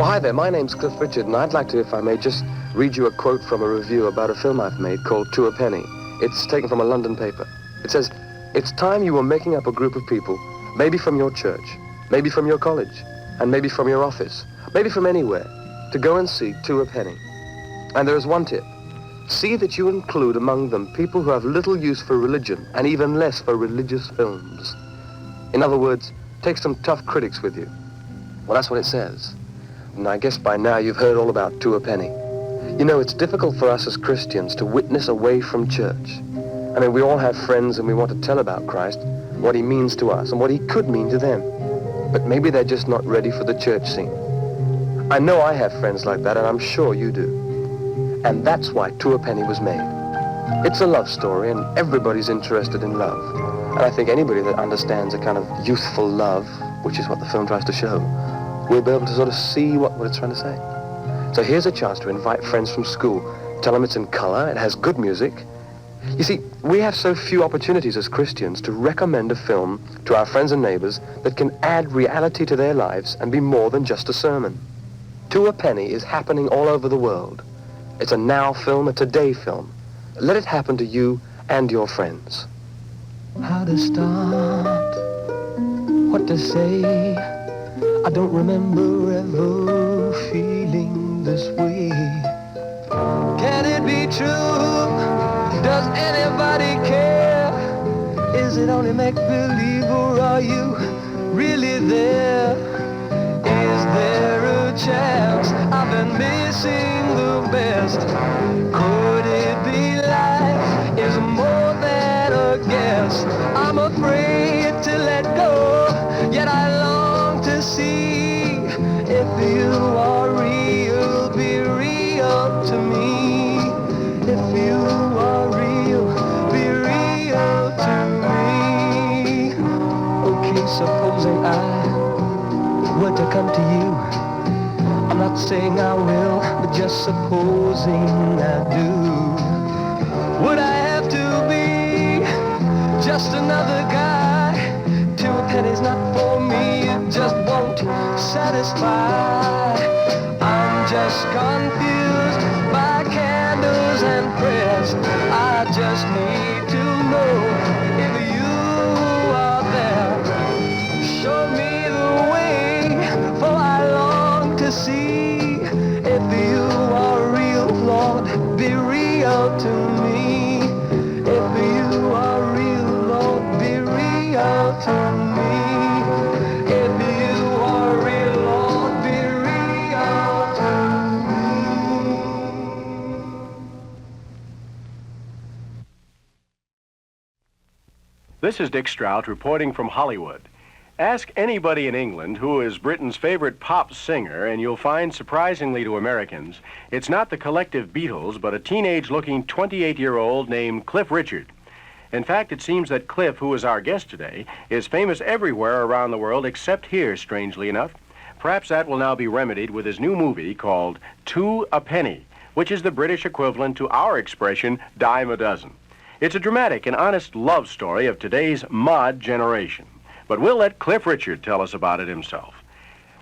Hi there, my name's Cliff Richard, and I'd like to, if I may, just read you a quote from a review about a film I've made called To a Penny. It's taken from a London paper. It says, "It's time you were making up a group of people, maybe from your church, maybe from your college, and maybe from your office, maybe from anywhere, to go and see To a Penny. And there is one tip. See that you include among them people who have little use for religion and even less for religious films. In other words, take some tough critics with you." Well, that's what it says. And I guess by now you've heard all about To a Penny. You know, it's difficult for us as Christians to witness away from church. I mean, we all have friends and we want to tell about Christ, what he means to us and what he could mean to them. But maybe they're just not ready for the church scene. I know I have friends like that, and I'm sure you do. And that's why To a Penny was made. It's a love story, and everybody's interested in love. And I think anybody that understands a kind of youthful love, which is what the film tries to show, will be able to sort of see what it's trying to say. So here's a chance to invite friends from school. Tell them it's in color, it has good music. You see, we have so few opportunities as Christians to recommend a film to our friends and neighbors that can add reality to their lives and be more than just a sermon. To a Penny is happening all over the world. It's a now film, a today film. Let it happen to you and your friends. How to start, what to say, I don't remember ever feeling this way. Can it be true? Does anybody care? Is it only make-believe or are you really there? Is there a chance I've been missing the best? Could it be life is more than a guess? I'm afraid to let go, yet I long to see if you are real, be real to me. If you are real, be real to me. Okay, supposing I were to come to you, I'm not saying I will, but just supposing I do. Would I have to be just another guy? To a Penny's not for me, it just won't satisfy. I'm just confused by candles and prayers. I just need to know if you are there. Show me the way, for I long to see if you are real, Lord, be real to me. If you are real, Lord, be real to me. If you are real, Lord, be real to me. This is Dick Strout reporting from Hollywood. Ask anybody in England who is Britain's favorite pop singer, and you'll find, surprisingly to Americans, it's not the collective Beatles, but a teenage-looking 28-year-old named Cliff Richard. In fact, it seems that Cliff, who is our guest today, is famous everywhere around the world except here, strangely enough. Perhaps that will now be remedied with his new movie called To a Penny, which is the British equivalent to our expression, dime a dozen. It's a dramatic and honest love story of today's mod generation. But we'll let Cliff Richard tell us about it himself.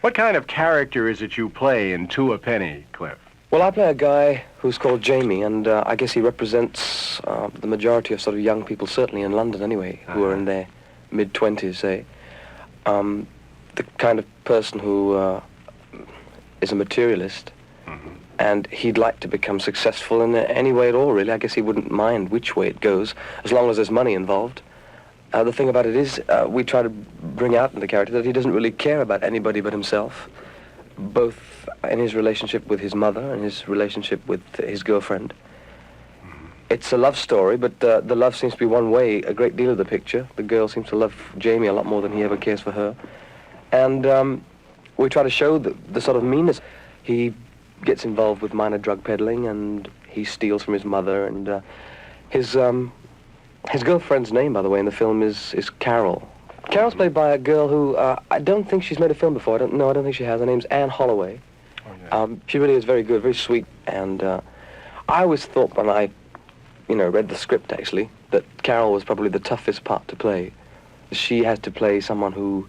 What kind of character is it you play in To a Penny, Cliff? Well, I play a guy who's called Jamie, and I guess he represents the majority of sort of young people, certainly in London anyway, who are in their mid-20s, say. The kind of person who is a materialist, and he'd like to become successful in any way at all, really. I guess he wouldn't mind which way it goes, as long as there's money involved. The thing about it is, we try to bring out in the character that he doesn't really care about anybody but himself, both in his relationship with his mother and his relationship with his girlfriend. It's a love story, but the love seems to be one way a great deal of the picture. The girl seems to love Jamie a lot more than he ever cares for her. And we try to show the sort of meanness. He gets involved with minor drug peddling, and he steals from his mother, and his girlfriend's name, by the way, in the film is Carol. Carol's played by a girl who, I don't think she's made a film before. I don't think she has. Her name's Anne Holloway. Oh, yeah. She really is very good, very sweet, and I always thought when I, read the script, actually, that Carol was probably the toughest part to play. She has to play someone who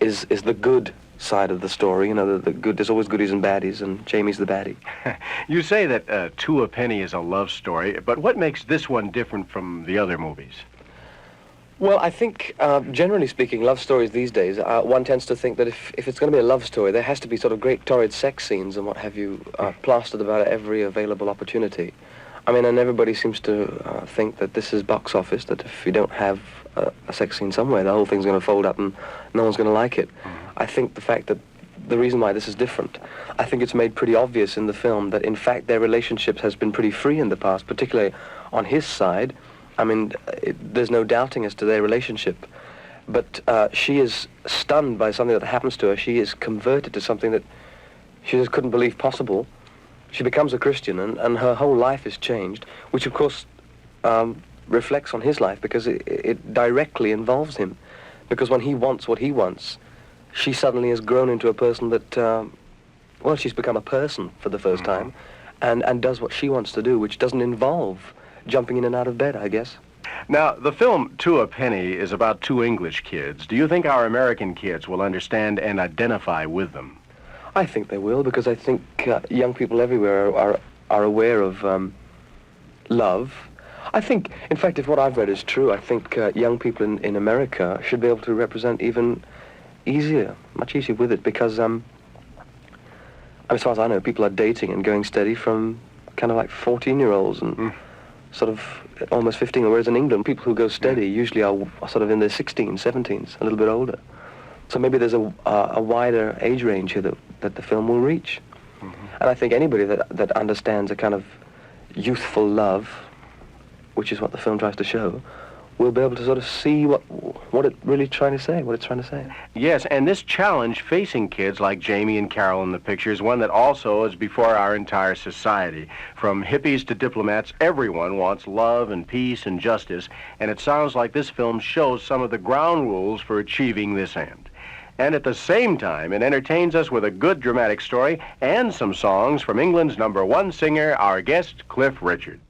is the good side of the story. You know, the good. There's always goodies and baddies, and Jamie's the baddie. You say that Two a Penny is a love story, but what makes this one different from the other movies? Well, I think, generally speaking, love stories these days, one tends to think that if it's going to be a love story, there has to be sort of great torrid sex scenes and what have you plastered about every available opportunity. I mean, and everybody seems to think that this is box office, that if you don't have a sex scene somewhere, the whole thing's going to fold up and no one's going to like it. I think the fact that the reason why this is different, I think it's made pretty obvious in the film that, in fact, their relationship has been pretty free in the past, particularly on his side. I mean, there's no doubting as to their relationship. But she is stunned by something that happens to her. She is converted to something that she just couldn't believe possible. She becomes a Christian, and her whole life is changed, which, of course, reflects on his life because it directly involves him. Because when he wants what he wants, she suddenly has grown into a person that, well, she's become a person for the first time and does what she wants to do, which doesn't involve jumping in and out of bed, I guess. Now, the film Two a Penny is about two English kids. Do you think our American kids will understand and identify with them? I think they will, because I think young people everywhere are aware of love. I think, in fact, if what I've read is true, I think young people in America should be able to represent even much easier with it, because as far as I know, people are dating and going steady from kind of like 14-year-olds and sort of almost 15, whereas in England, people who go steady usually are sort of in their 16s, 17s, a little bit older. So maybe there's a wider age range here that the film will reach. And I think anybody that understands a kind of youthful love, which is what the film tries to show, will be able to sort of see what it's really trying to say, what it's trying to say. Yes, and this challenge facing kids like Jamie and Carol in the picture is one that also is before our entire society. From hippies to diplomats, everyone wants love and peace and justice, and it sounds like this film shows some of the ground rules for achieving this end. And at the same time, it entertains us with a good dramatic story and some songs from England's #1 singer, our guest, Cliff Richard.